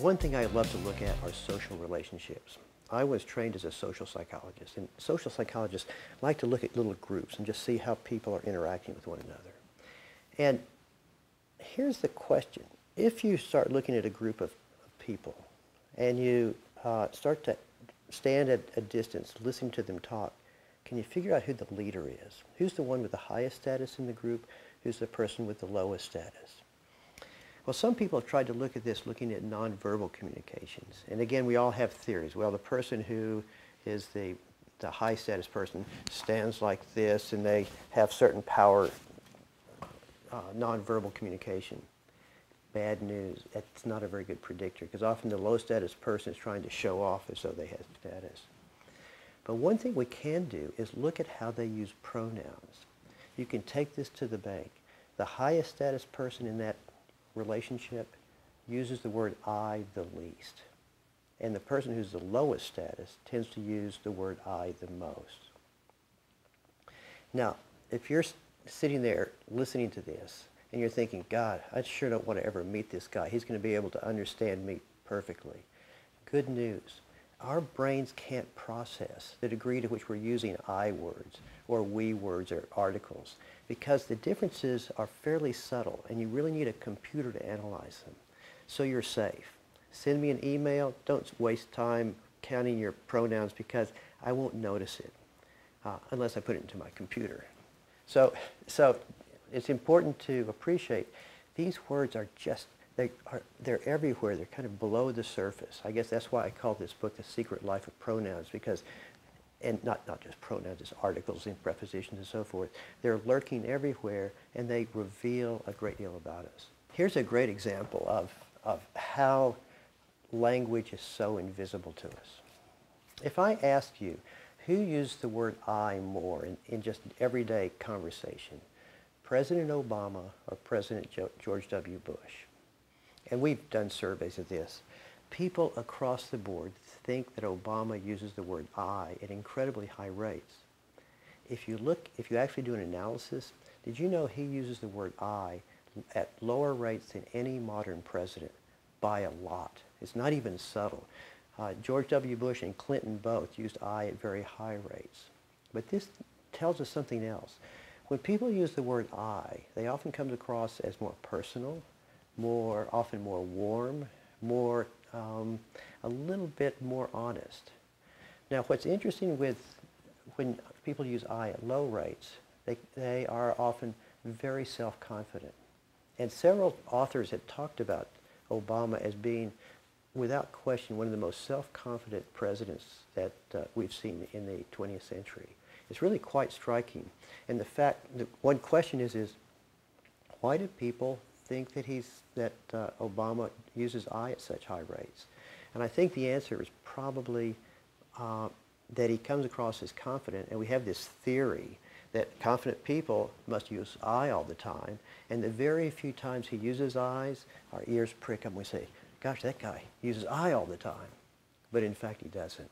One thing I love to look at are social relationships. I was trained as a social psychologist, and social psychologists like to look at little groups and just see how people are interacting with one another. And here's the question. If you start looking at a group of people and you start to stand at a distance, listening to them talk, can you figure out who the leader is? Who's the one with the highest status in the group? Who's the person with the lowest status? Well, some people have tried to look at this looking at nonverbal communications. And again, we all have theories. Well, the person who is the high status person stands like this and they have certain power, nonverbal communication. Bad news. That's not a very good predictor because often the low status person is trying to show off as though they have status. But one thing we can do is look at how they use pronouns. You can take this to the bank. The highest status person in that relationship uses the word I the least. And the person who's the lowest status tends to use the word I the most. Now, if you're sitting there listening to this and you're thinking, God, I sure don't want to ever meet this guy. He's going to be able to understand me perfectly. Good news. Our brains can't process the degree to which we're using I words or we words or articles because the differences are fairly subtle and you really need a computer to analyze them. So you're safe. Send me an email. Don't waste time counting your pronouns because I won't notice it unless I put it into my computer. So it's important to appreciate these words are just they're everywhere. They're kind of below the surface. I guess that's why I call this book The Secret Life of Pronouns because, and not just pronouns, it's articles and prepositions and so forth. They're lurking everywhere and they reveal a great deal about us. Here's a great example of how language is so invisible to us. If I asked you who used the word I more in just everyday conversation, President Obama or President George W. Bush? And we've done surveys of this. People across the board think that Obama uses the word I at incredibly high rates. If you actually do an analysis, did you know he uses the word I at lower rates than any modern president by a lot? It's not even subtle. George W. Bush and Clinton both used I at very high rates. But this tells us something else. When people use the word I, they often come across as more personal, often more warm, a little bit more honest. Now, what's interesting when people use I at low rates, they are often very self-confident. And several authors have talked about Obama as being, without question, one of the most self-confident presidents that we've seen in the 20th century. It's really quite striking. And the one question is why do people think that Obama uses I at such high rates? And I think the answer is probably that he comes across as confident, and we have this theory that confident people must use I all the time, and the very few times he uses I's, our ears prick up and we say, gosh, that guy uses I all the time. But in fact, he doesn't.